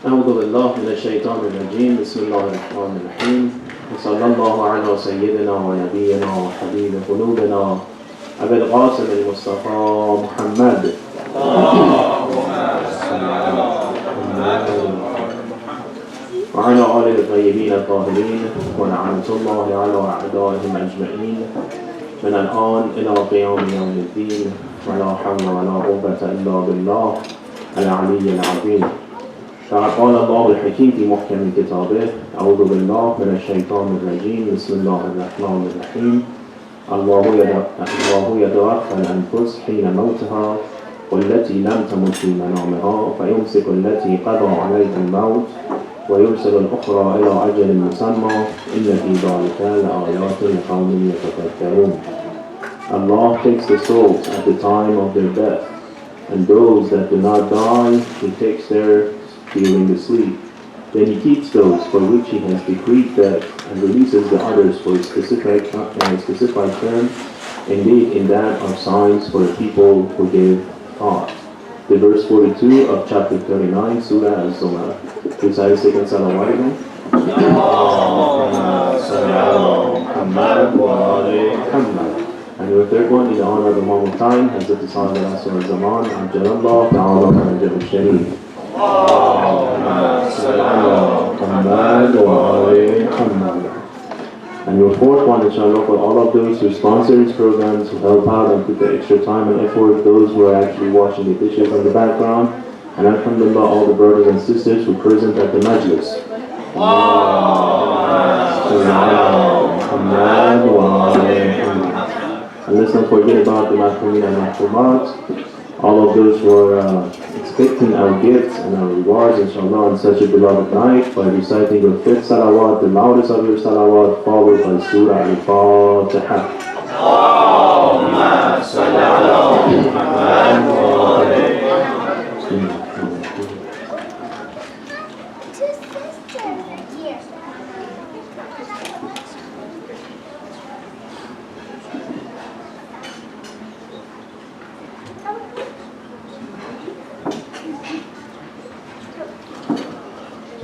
أعوذ بالله من الشيطان الرجيم بسم الله الرحمن الرحيم وصلى الله على سيدنا ونبينا وحبيب قلوبنا أبي القاسم المصطفى محمد وعلى آله الطيبين الطاهرين ولعنة الله على أعدائهم أجمعين من الآن إلى قيام يوم الدين ولا حول ولا قوة إلا بالله العلي العظيم. قال الله الحكيم في محكم كتابه أعوذ بالله من الشيطان الرجيم بسم الله الرحمن الرحيم الله يتوفى الأنفس حين موتها والتي لم تمت في منامها فيمسك التي قضى عليها الموت ويرسل الأخرى إلى أجل مسمى إن في ذلك لآيات لقوم يتفكرون. Allah takes the souls at the time of their death, and those that do not die, He takes there during the sleep. Then He keeps those for which He has decreed death and releases the others for a specified term. Indeed, in that are signs for the people who give thought. The verse 42 of chapter 39, Surah Al-Zumar. Recite a second salawat again. And your third one, in the honor of the Imam of Time, Hazrat Islam al-Asr al-Zaman, Abdullah Ta'ala Majal al-Sharif. And your fourth one, inshallah, for all of those who sponsor these programs, who help out and put the extra time and effort, those who are actually watching the dishes in the background, and alhamdulillah, all the brothers and sisters who are present at the majlis. And let's not forget about the mahrumin and mahrumat, all of those who are expecting our gifts and our rewards, inshallah, on such a beloved night by reciting your fifth salawat, the loudest of your salawat, followed by Surah Al-Fatiha. Allahumma salli ala Muhammad wa alayhi.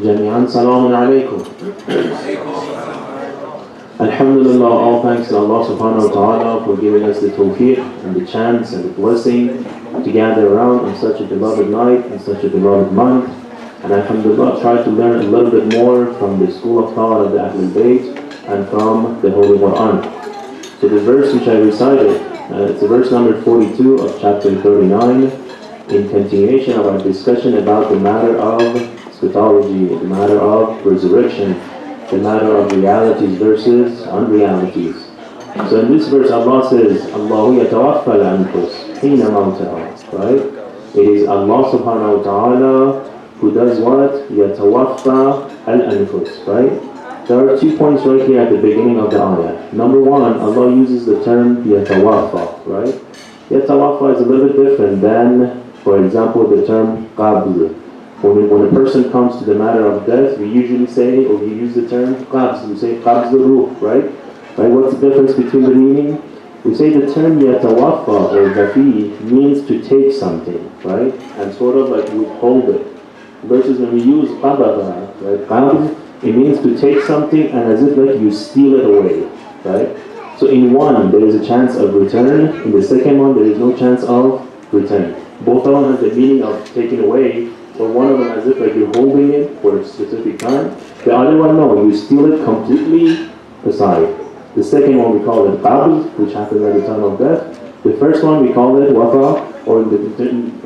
Jami'an salamun alaykum. Alhamdulillah, all thanks to Allah subhanahu wa ta'ala for giving us the tawfiq and the chance and the blessing to gather around on such a beloved night and such a beloved month. And alhamdulillah, try to learn a little bit more from the school of thought of the Ahlul Bayt and from the Holy Quran. So the verse which I recited, it's verse number 42 of chapter 39, in continuation of our discussion about the matter of eschatology, the matter of resurrection, the matter of realities versus unrealities. So in this verse Allah says, Allahu yatawaffa al-anfus hina mawtaha, right? It is Allah subhanahu wa ta'ala who does what? Yatawaffa al-anfus, right? There are 2 points right here at the beginning of the ayah. Number one, Allah uses the term yatawaffa, right? Yatawaffa is a little bit different than, for example, the term qabl. When a person comes to the matter of death, we usually say, or we use the term qabz, we say qabz al-ruh, right? What's the difference between the meaning? We say the term yatawaffa or zafi means to take something, right? And sort of like withhold it. Versus when we use qabada, right? Qabz, it means to take something and as if like you steal it away, right? So in one, there is a chance of return. In the second one, there is no chance of return. Both of them have the meaning of taking away, or one of them as if like you're holding it for a specific time. The other one, no, you steal it completely aside. The second one we call it qabl, which happens at the time of death. The first one we call it wafa, or in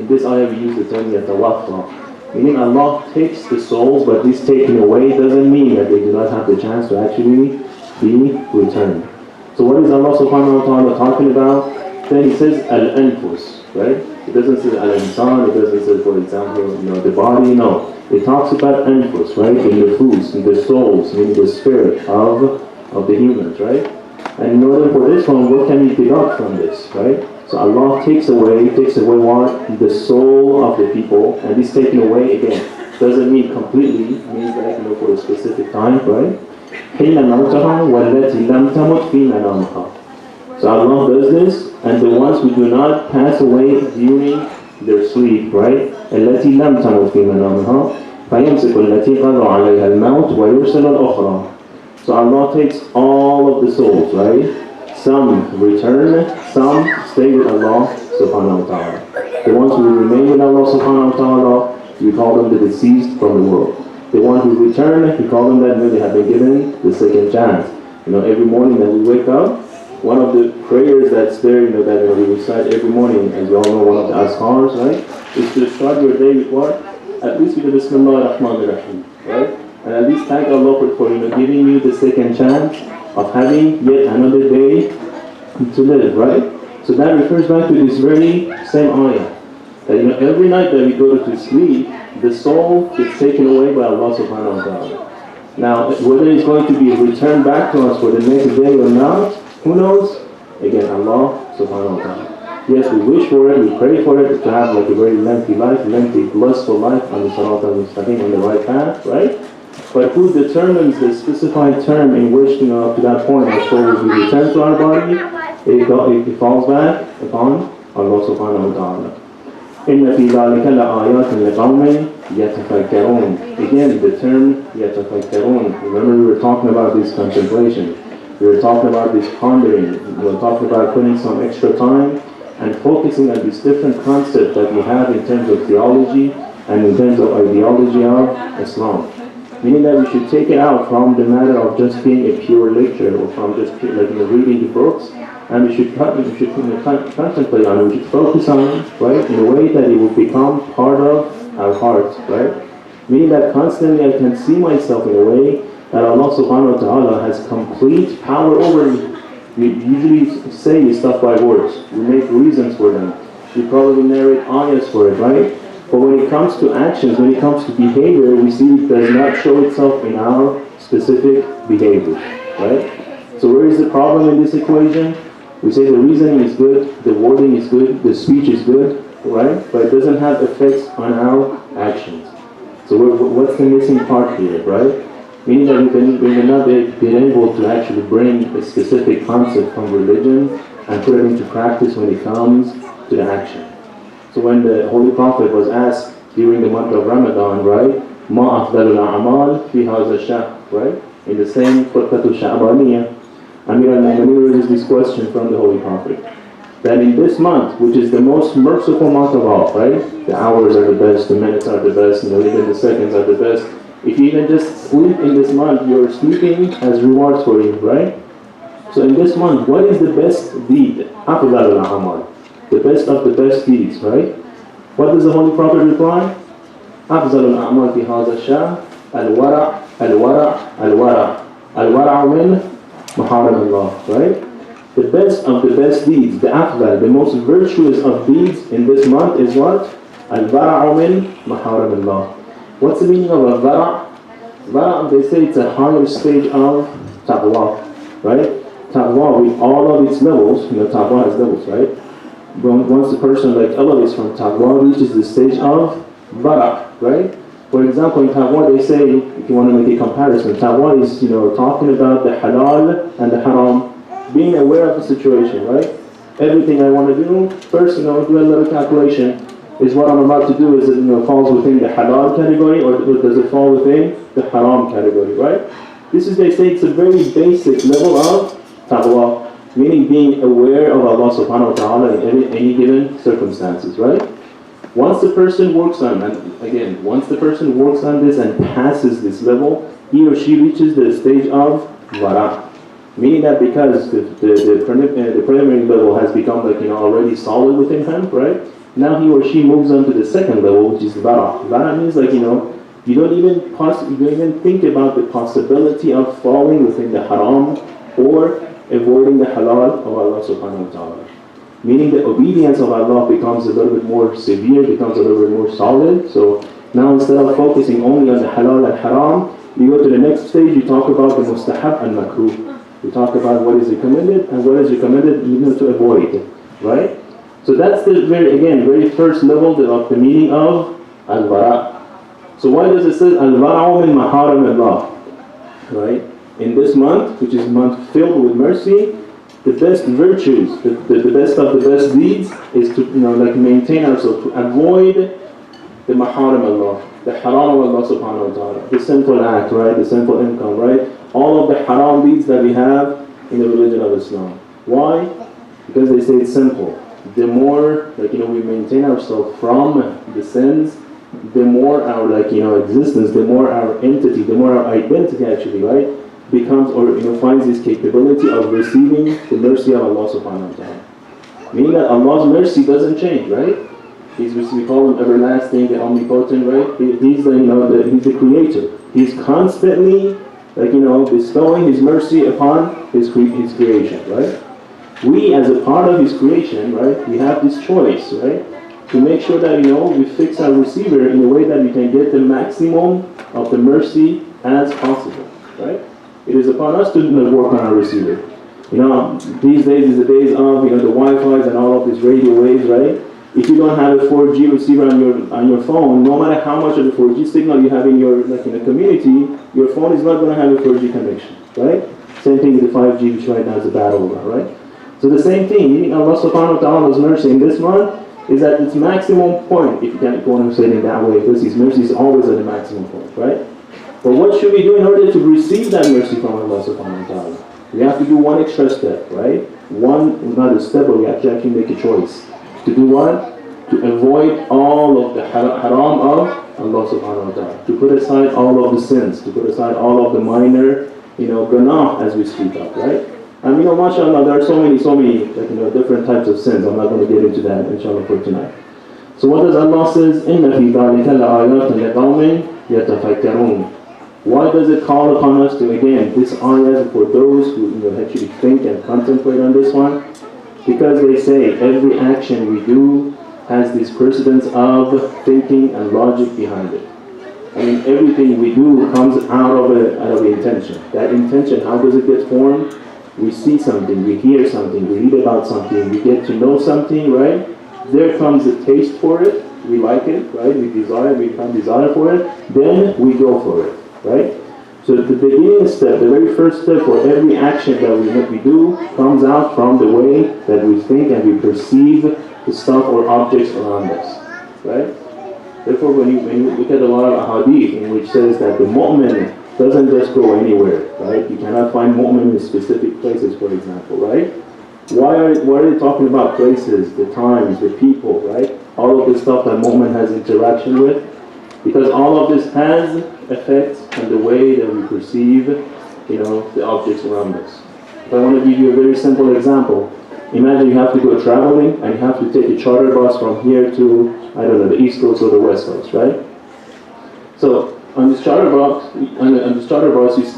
this ayah we use the term yatawaffa. Meaning Allah takes the souls, but this taking away doesn't mean that they do not have the chance to actually be returned. So what is Allah subhanahu wa ta'ala talking about? Then He says al-anfus, right? It doesn't say al-insan, it doesn't say, for example, the body, no. It talks about anfus, right? In the nufus, in the souls, in the spirit of the humans, right? And in order for this one, what can we deduct from this, right? So Allah takes away what? The soul of the people, and this taking away, again, doesn't mean completely, it means that, for a specific time, right? حِينَ مَوْتَهَا وَالَّتِي لَمْ تَمُتْ فِي مَنَامِهَا. So Allah does this, and the ones who do not pass away during their sleep, right? الَّتِي لَمْ تَمُتْ فِي مَنَامِهَا فَيَمْسِكُ الَّتِي قَضَى عَلَيْهَا الْمَوْتِ وَيُرْسِلُ الْأُخْرَى. So Allah takes all of the souls, right? Some return, some stay with Allah subhanahu wa ta'ala. The ones who remain with Allah subhanahu wa ta'ala, we call them the deceased from the world. The ones who return, we call them that they have been given the second chance. Every morning that we wake up, one of the prayers that's there, that we recite every morning, as you all know, one of the azkars, right, is to start your day with what? At least with the Bismillah ar-Rahman ar-Rahim, right? And at least thank Allah for giving you the second chance of having yet another day to live, right? So that refers back to this very same ayah. That every night that we go to sleep, the soul is taken away by Allah subhanahu wa ta'ala. Now, whether it's going to be returned back to us for the next day or not, who knows? Again, Allah subhanahu wa ta'ala. Yes, we wish for it, we pray for it, to have like a very lengthy life, lengthy, blissful life on the Salat al-Mustaqim, on the right path, right? But who determines the specified term in which, up to that point, our soul will be returned to our body? It falls back upon Allah subhanahu wa ta'ala. إِنَّ فِي ذَلِكَ لَآيَاتٍ لِقَوْمٍ يَتَفَكَّرُونَ. Again, the term يَتَفَكَّرُونَ. Remember we were talking about this contemplation. We were talking about this pondering. We were talking about putting some extra time and focusing on these different concepts that we have in terms of theology and in terms of ideology of Islam. Meaning that we should take it out from the matter of just being a pure lecture or from just reading the books, and we should contemplate on it, we should focus on it, right, in a way that it will become part of our hearts, right? Meaning that constantly I can see myself in a way that Allah subhanahu wa ta'ala has complete power over me. We usually say stuff by words, we make reasons for them, we probably narrate ayahs for it, right? But when it comes to actions, when it comes to behavior, we see it does not show itself in our specific behavior, right? So where is the problem in this equation? We say the reasoning is good, the wording is good, the speech is good, right? But it doesn't have effects on our actions. So what's the missing part here, right? Meaning that we may not be able to actually bring a specific concept from religion and put it into practice when it comes to the action. So when the Holy Prophet was asked during the month of Ramadan, right, مَا أَفْضَلُ الْأَعْمَالِ فِي هَذَا الشَّهْرِ, right? In the same Khutbatul Sha'baniyah, Amir al-Mu'mineen raised this question from the Holy Prophet. That in this month, which is the most merciful month of all, right? The hours are the best, the minutes are the best, even the seconds are the best. If you even just sleep in this month, your sleeping has rewards for you, right? So in this month, what is the best deed? أَفْضَلُ الْأَعْمَالِ, the best of the best deeds, right? What does the Holy Prophet reply? أفضل الأعمال في هذا الشهر الورع الورع الورع الورع من محارم الله, right? The best of the best deeds, the afdal, the most virtuous of deeds in this month is what? الورع من محارم الله. What's the meaning of al-wara'? Wara', they say it's a higher stage of taqwa, right? Taqwa with all of its levels, taqwa has levels, right? Once the person elevates from taqwa, reaches the stage of wara', right? For example, in taqwa they say, if you want to make a comparison, taqwa is talking about the halal and the haram, being aware of the situation, right? Everything I want to do, first do a little calculation. Is what I'm about to do, is it falls within the halal category or does it fall within the haram category, right? This is, they say, it's a very basic level of taqwa, meaning being aware of Allah subhanahu wa ta'ala in any given circumstances, right? Once the person works on, and again, once the person works on this and passes this level, he or she reaches the stage of wara'. Meaning that because the preliminary level has become already solid within him, right? Now he or she moves on to the second level, which is wara'. Wara' means you don't even think about the possibility of falling within the haram or avoiding the halal of Allah subhanahu wa ta'ala. Meaning the obedience of Allah becomes a little bit more severe, becomes a little bit more solid. So now instead of focusing only on the halal and haram, you go to the next stage, you talk about the mustahab and makruh. You talk about what is recommended and what is recommended to avoid, right? So that's the very first level of the meaning of al-wara'. So why does it say al-wara'u min maharim Allah? Right? In this month, which is a month filled with mercy, the best virtues, the best of the best deeds is to maintain ourselves, to avoid the maharim Allah, the haram of Allah subhanahu wa ta'ala, the sinful act, right, the sinful income, right? All of the haram deeds that we have in the religion of Islam. Why? Because they say it's simple. The more we maintain ourselves from the sins, the more our existence, the more our entity, the more our identity actually, right, becomes or finds this capability of receiving the mercy of Allah subhanahu wa ta'ala. Meaning that Allah's mercy doesn't change, right? We call him everlasting, the omnipotent, right? He's the creator. He's constantly bestowing his mercy upon his creation, right? We as a part of his creation, right, we have this choice, right, to make sure that we fix our receiver in a way that we can get the maximum of the mercy as possible, right? It is upon us to work on our receiver. These days is the days of the Wi-Fi's and all of these radio waves, right? If you don't have a 4G receiver on your phone, no matter how much of the 4G signal you have in your in a community, your phone is not going to have a 4G connection, right? Same thing with the 5G, which right now is a battle, right? So the same thing, meaning Allah subhanahu wa ta'ala's mercy in this month is at its maximum point, if you want to say it that way, because His mercy is always at the maximum point, right? But what should we do in order to receive that mercy from Allah subhanahu wa ta'ala? We have to do one extra step, right? One, not a step, but we have to actually make a choice. To do what? To avoid all of the haram of Allah subhanahu wa ta'ala. To put aside all of the sins, to put aside all of the minor, ganah as we speak of, right? And mashallah, there are so many different types of sins. I'm not going to get into that inshallah for tonight. So what does Allah says? إِنَّ فِي ذَلِكَ لَآيَاتٍ لِقَوْمٍ يَتَفَكَّرُونَ. Why does it call upon us to, again, this ayah for those who actually think and contemplate on this one? Because they say every action we do has this precedence of thinking and logic behind it. Everything we do comes out of the intention. That intention, how does it get formed? We see something, we hear something, we read about something, we get to know something, right? There comes a taste for it, we like it, right? We become desire for it, then we go for it, right? So the beginning step, the very first step for every action that we do comes out from the way that we think and we perceive the stuff or objects around us, right? Therefore, when you look at a lot of hadith in which says that the mu'min doesn't just go anywhere, right? You cannot find mu'min in specific places, for example, right? Why are they talking about places, the times, the people, right? All of this stuff that mu'min has interaction with? Because all of this has effects on the way that we perceive, the objects around us. If I want to give you a very simple example, imagine you have to go traveling and you have to take a charter bus from here to, the East Coast or the West Coast, right? So on this charter bus,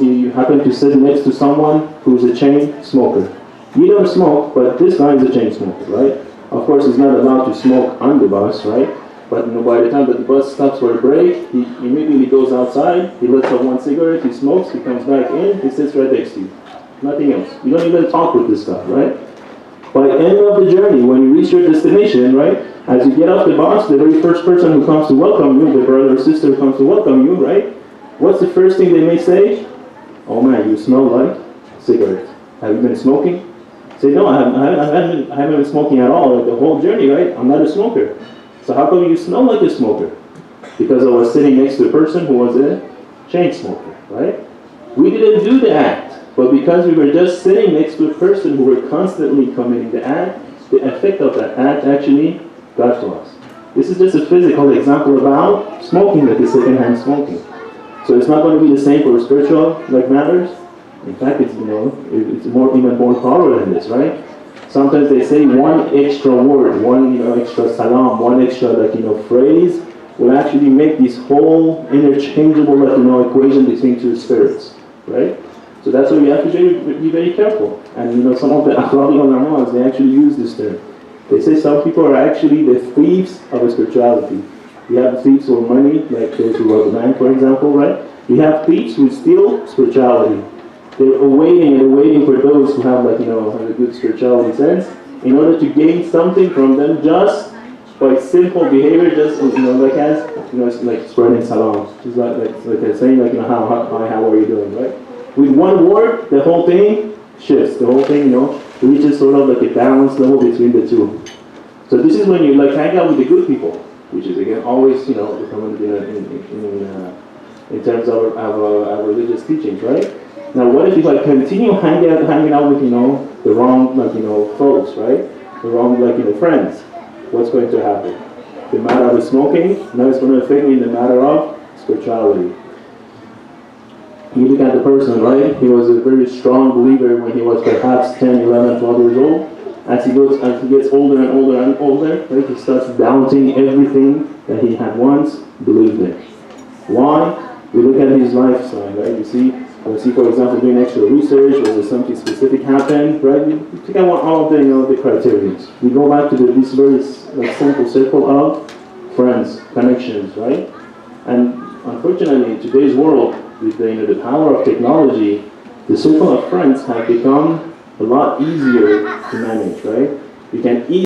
you happen to sit next to someone who's a chain smoker. You don't smoke, but this guy is a chain smoker, right? Of course, he's not allowed to smoke on the bus, right? But by the time that the bus stops for a break, he immediately goes outside, he lets up one cigarette, he smokes, he comes back in, he sits right next to you. Nothing else. You don't even talk with this guy, right? By the end of the journey, when you reach your destination, right, as you get off the bus, the very first person who comes to welcome you, the brother or sister who comes to welcome you, right, what's the first thing they may say? Oh man, you smell like cigarette. Have you been smoking? Say, no, I haven't been smoking at all, the whole journey, right? I'm not a smoker. So how come you smell like a smoker? Because I was sitting next to a person who was a chain smoker, right? We didn't do the act, but because we were just sitting next to a person who were constantly committing the act, the effect of that act actually got to us. This is just a physical example about smoking, like the second-hand smoking. So it's not going to be the same for spiritual matters. In fact, it's even more powerful than this, right? Sometimes they say one extra word, one extra salam, one extra phrase will actually make this whole interchangeable equation between two spirits, right? So that's why we have to be very careful. And some of the akhlaqi ulamas, they actually use this term. They say some people are actually the thieves of spirituality. We have thieves for money, like those who rob the bank, for example, right? We have thieves who steal spirituality. They're waiting for those who have have a good spirituality sense in order to gain something from them just by simple behavior, just it's like spreading salam. It's like saying how are you doing, right? With one word, the whole thing shifts. The whole thing reaches sort of like a balance level between the two. So this is when you hang out with the good people. which is again always, in terms of our religious teachings, right? Now, what if I continue hanging out with, the wrong, folks, right? The wrong, friends? What's going to happen? The matter of smoking, now it's going to affect me in the matter of spirituality. You look at the person, right? He was a very strong believer when he was perhaps 10, 11, 12 years old. As he gets older and older and older, right, he starts doubting everything that he had once believed in. Why? We look at his lifestyle, right? You see, for example, doing extra research, whether something specific happened, right? We take out all of the criteria. We go back to this very simple circle of friends, connections, right? And unfortunately, in today's world, with the power of technology, the circle of friends have become a lot easier to manage, right? You can